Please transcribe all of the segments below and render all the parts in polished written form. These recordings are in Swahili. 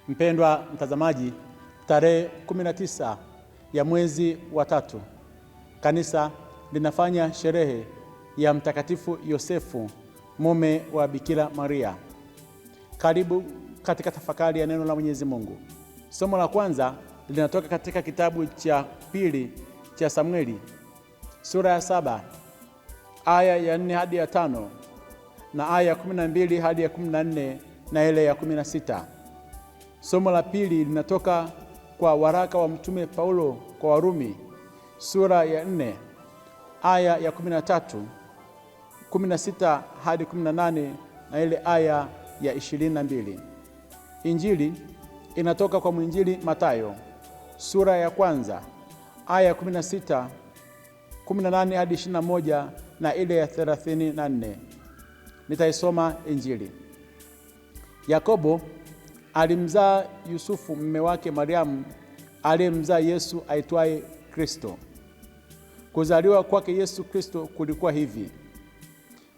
Mpendwa mtazamaji, tarehe 19 ya mwezi wa 3 kanisa linafanya sherehe ya Mtakatifu Yosefu, mume wa Bikira Maria. Karibu katika tafakari ya neno la Mwenyezi Mungu. Somo la kwanza linatoka katika kitabu cha pili cha Samueli, sura ya 7 aya ya 4 hadi ya 5 na aya ya 12 hadi ya 14 na ile ya 16. Somo la pili linatoka kwa waraka wa Mtume Paulo kwa Warumi, sura ya 4 aya ya 13, 16 hadi 18 na ile aya ya 22. Injili inatoka kwa mwinjili Mathayo, sura ya kwanza aya ya 16, 18 hadi 21 na ile ya 34. Nitaisoma Injili. Yakobo alimzaa Yusufu mume wake Mariamu, aliyemzaa Yesu aitwaye Kristo. Kuzaliwa kwake Yesu Kristo kulikuwa hivi: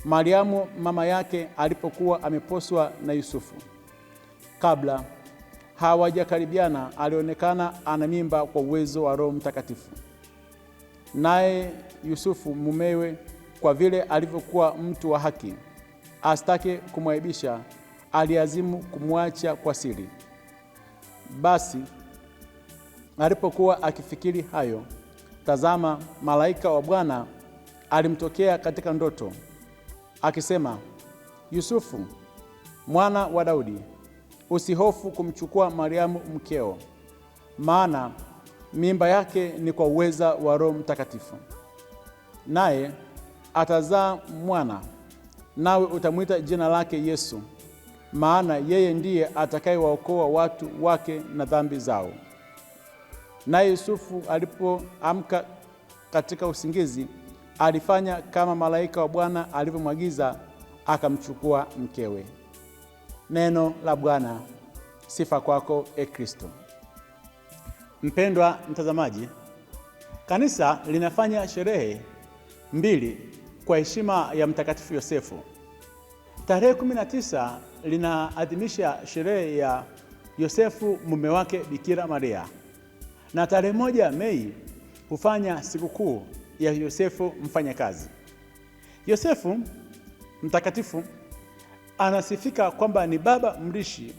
Mariamu mama yake alipokuwa ameposwa na Yusufu, kabla hawajakaribiana, alionekana ana mimba kwa uwezo wa Roho Mtakatifu. Naye Yusufu mumewe, kwa vile alivyokuwa mtu wa haki, asitake kumwaibisha, aliazimu kumwacha kwa siri. Basi alipokuwa akifikiri hayo, tazama, malaika wa Bwana alimtokea katika ndoto akisema, Yusufu, mwana wa Daudi, usihofu kumchukua Mariamu mkeo, maana mimba yake ni kwa uweza wa Roho Mtakatifu. Naye atazaa mwana, nawe utamwita jina lake Yesu, maana yeye ndiye atakayewaokoa watu wake na dhambi zao. Naye Yusufu alipoamka katika usingizi, alifanya kama malaika wa Bwana alivyomwagiza, akamchukua mkewe. Neno la Bwana. Sifa kwako, e Kristo. Mpendwa mtazamaji, kanisa linafanya sherehe mbili kwa heshima ya Mtakatifu Yosefu. Tarehe 19 linaadhimisha sherehe ya Yosefu mume wake Bikira Maria, na tarehe 1 Mei hufanya sikukuu ya Yosefu mfanyakazi. Yosefu mtakatifu anasifika kwamba ni baba mrishi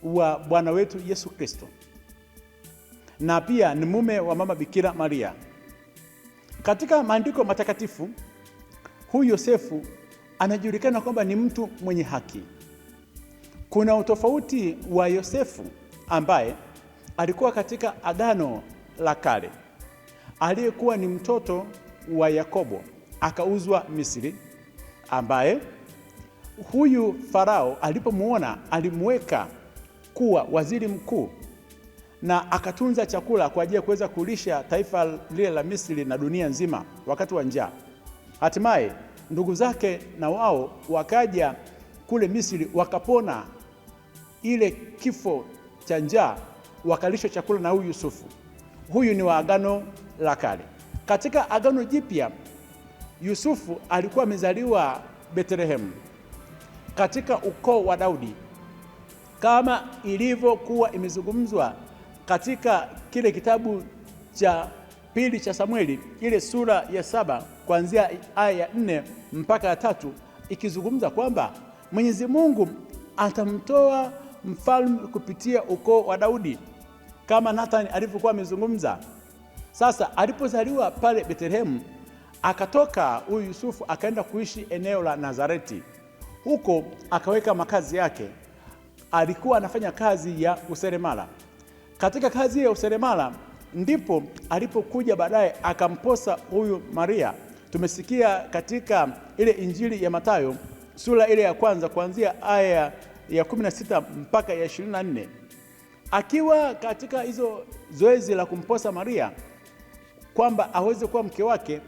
wa Bwana wetu Yesu Kristo, na pia ni mume wa mama Bikira Maria. Katika maandiko matakatifu, huyu Yosefu anajulikana kwamba ni mtu mwenye haki. Kuna utofauti wa Yosefu ambaye alikuwa katika Agano la Kale, aliyekuwa ni mtoto wa Yakobo akauzwa Misri, ambaye huyu Farao alipomuona alimweka kuwa waziri mkuu na akatunza chakula kwa ajili ya kuweza kulisha taifa lile la Misri na dunia nzima wakati wa njaa. Hatimaye ndugu zake na wao wakaja kule Misri, wakapona ile kifo cha njaa, wakalishwa chakula na huyu Yusufu. Huyu ni wa Agano la Kale. Katika Agano Jipya, Yusufu alikuwa amezaliwa Bethlehemu katika ukoo wa Daudi, kama ilivyokuwa imezungumzwa katika kile kitabu cha pili cha Samueli, ile sura ya 7 kuanzia aya ya 4 mpaka ya 3, ikizungumza kwamba Mwenyezi Mungu atamtoa mfalme kupitia ukoo wa Daudi, kama Nathan alivyokuwa amezungumza. Sasa alipozaliwa pale Bethlehemu, akatoka huyu Yusufu akaenda kuishi eneo la Nazareti. Huko akaweka makazi yake. Alikuwa anafanya kazi ya useremala. Katika kazi ya useremala ndipo alipokuja baadaye akamposa huyu Maria. Tumesikia katika ile Injili ya Mathayo sura ile ya kwanza kuanzia aya ya 16 mpaka ya 24. Akiwa katika hizo zoezi la kumposa Maria kwamba aweze kuwa mke wake,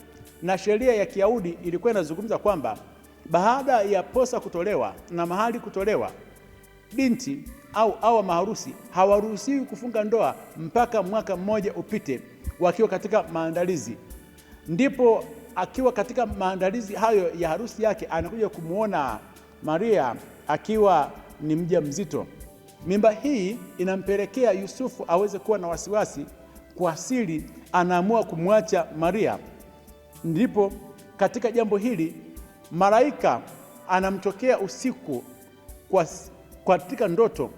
na sheria ya Kiyahudi ilikuwa inazungumza kwamba baada ya posa kutolewa na mahali kutolewa, binti au maharusi hawaruhusiwi kufunga ndoa mpaka mwaka mmoja upite wakiwa katika maandalizi. Ndipo akiwa katika maandalizi hayo ya harusi yake, anakuja kumuona Maria akiwa ni mjamzito. Mimba hii inampelekea Yusufu aweze kuwa na wasiwasi. Kwa asili anaamua kumwacha Maria. Ndipo katika jambo hili malaika anamtokea usiku katika ndoto,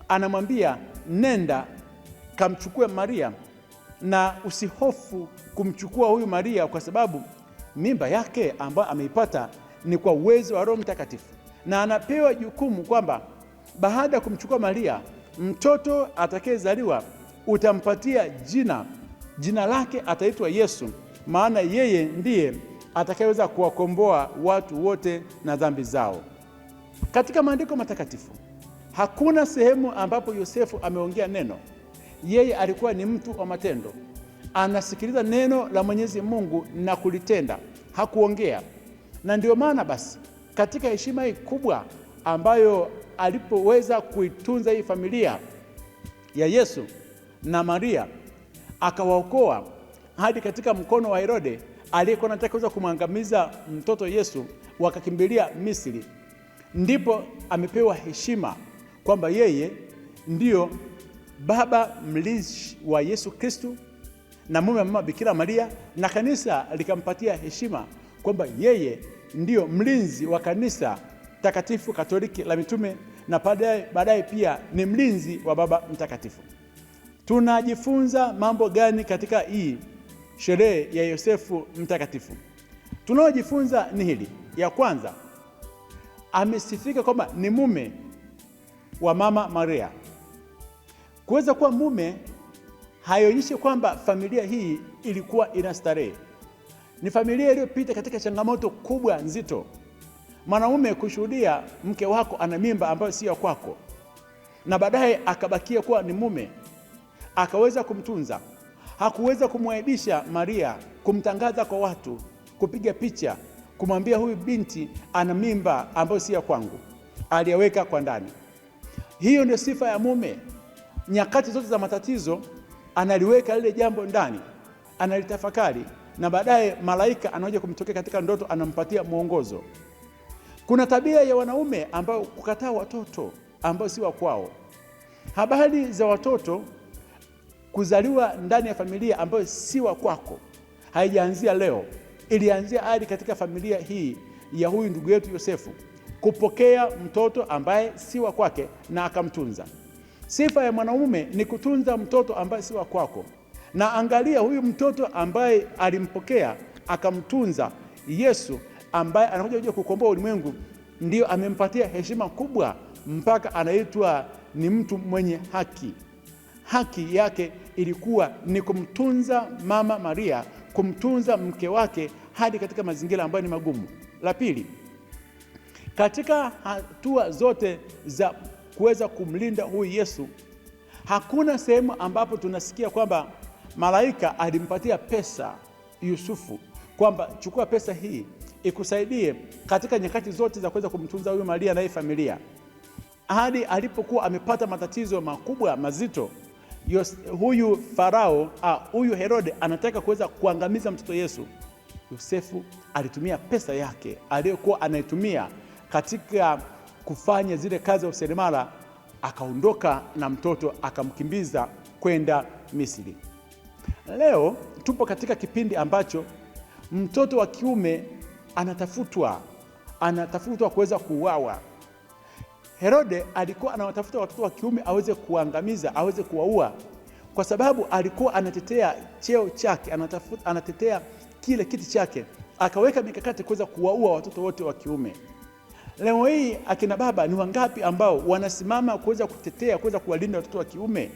anamwambia nenda kamchukue Maria, na usihofu kumchukua huyu Maria, kwa sababu mimba yake ambayo ameipata ni kwa uwezo wa Roho Mtakatifu. Na anapewa jukumu kwamba baada ya kumchukua Maria, mtoto atakayezaliwa utampatia jina lake ataitwa Yesu, maana yeye ndiye atakayeweza kuwakomboa watu wote na dhambi zao. Katika maandiko matakatifu hakuna sehemu ambapo Yosefu ameongea neno. Yeye alikuwa ni mtu wa matendo, anasikiliza neno la Mwenyezi Mungu na kulitenda, hakuongea. Na ndio maana basi katika heshima hii kubwa ambayo alipoweza kuitunza hii familia ya Yesu na Maria, akawaokoa hadi katika mkono wa Herode aliyekuwa anataka kumwangamiza mtoto Yesu, wakakimbilia Misri. Ndipo amepewa heshima kwamba yeye ndiyo baba mlezi wa Yesu Kristo na mume wa mama Bikira Maria, na kanisa likampatia heshima kwamba yeye ndiyo mlinzi wa kanisa takatifu Katoliki la mitume, na baadaye pia ni mlinzi wa Baba Mtakatifu. Tunajifunza mambo gani katika hii sherehe ya Yosefu mtakatifu? Tunaojifunza ni hili: ya kwanza, amesifika kwamba ni mume wa mama Maria. Kuweza kuwa mume haionyeshi kwamba familia hii ilikuwa ina starehe. Ni familia iliyopita katika changamoto kubwa nzito. Mwanaume kushuhudia mke wako ana mimba ambayo si ya kwako, na baadaye akabakia kuwa ni mume, akaweza kumtunza. Hakuweza kumwaibisha Maria, kumtangaza kwa watu, kupiga picha, kumwambia huyu binti ana mimba ambayo si ya kwangu. Aliyeweka kwa ndani. Hiyo ndio sifa ya mume. Nyakati zote za matatizo analiweka lile jambo ndani, analitafakari, na baadaye malaika anakuja kumtokea katika ndoto, anampatia mwongozo. Kuna tabia ya wanaume ambao kukataa watoto ambao si wa kwao. Habari za watoto kuzaliwa ndani ya familia ambayo si wa kwako haijaanzia leo. Ilianzia hadi katika familia hii ya huyu ndugu yetu Yosefu, kupokea mtoto ambaye si wa kwake na akamtunza. Sifa ya mwanamume ni kutunza mtoto ambaye si wa kwako. Na angalia huyu mtoto ambaye alimpokea akamtunza, Yesu ambaye anakuja kukomboa ulimwengu, ndio amempatia heshima kubwa mpaka anaitwa ni mtu mwenye haki. Haki yake ilikuwa ni kumtunza mama Maria, kumtunza mke wake hadi katika mazingira ambayo ni magumu. La pili, katika hatua zote za kuweza kumlinda huyu Yesu, hakuna sehemu ambapo tunasikia kwamba malaika alimpatia pesa Yusufu, kwamba chukua pesa hii ikusaidie katika nyakati zote za kuweza kumtunza huyu Maria na hii familia. Hadi alipokuwa amepata matatizo makubwa mazito, huyu Farao, huyu Herode anataka kuweza kuangamiza mtoto Yesu, Yosefu alitumia pesa yake aliyokuwa anaitumia katika kufanya zile kazi za useremala, akaondoka na mtoto akamkimbiza kwenda Misri. Leo tupo katika kipindi ambacho mtoto wa kiume anatafutwa kuweza kuuawa. Herode alikuwa anawatafuta watoto wa kiume aweze kuangamiza, aweze kuwaua, kwa sababu alikuwa anatetea cheo chake, anatetea kile kiti chake, akaweka mikakati kuweza kuwaua watoto wote wa kiume. Leo hii akina baba ni wangapi ambao wanasimama kuweza kutetea, kuweza kuwalinda watoto wa kiume?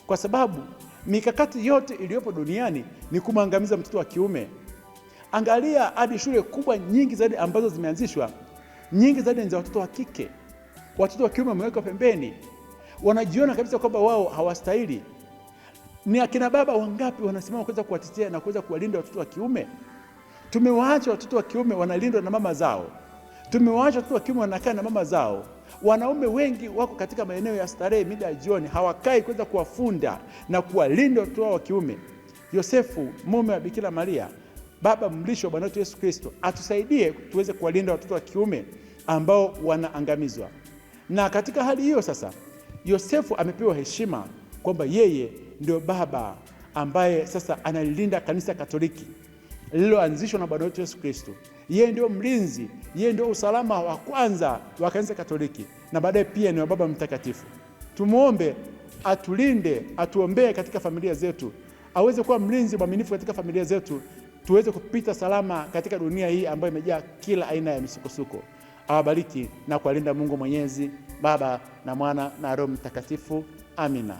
Kwa sababu mikakati yote iliyopo duniani ni kumwangamiza mtoto wa kiume. Angalia hadi shule kubwa nyingi zaidi ambazo zimeanzishwa, nyingi zaidi ni za watoto wa kike. Watoto wa kiume wamewekwa pembeni, wanajiona kabisa kwamba wao hawastahili. Ni akina baba wangapi wanasimama kuweza kuwatetea na kuweza kuwalinda watoto wa kiume? Tumewaacha watoto wa kiume wanalindwa na mama zao. Tumewaacha watoto wa kiume wanakaa na mama zao. Wanaume wengi wako katika maeneo ya starehe mida ya jioni, hawakai kuweza kuwafunda na kuwalinda watoto wao wa kiume. Yosefu, mume wa Bikira Maria, baba mlisho wa Bwana wetu Yesu Kristo, atusaidie tuweze kuwalinda watoto wa kiume ambao wanaangamizwa. Na katika hali hiyo sasa, Yosefu amepewa heshima kwamba yeye ndio baba ambaye sasa analilinda kanisa Katoliki lililoanzishwa na Bwana wetu Yesu Kristo. Yeye ndio mlinzi, yeye ndio usalama wa kwanza wa kanisa Katoliki, na baadaye pia ni wa Baba Mtakatifu. Tumuombe atulinde, atuombee katika familia zetu, aweze kuwa mlinzi mwaminifu katika familia zetu, tuweze kupita salama katika dunia hii ambayo imejaa kila aina ya misukosuko. Awabariki na kuwalinda Mungu Mwenyezi, Baba na Mwana na Roho Mtakatifu. Amina.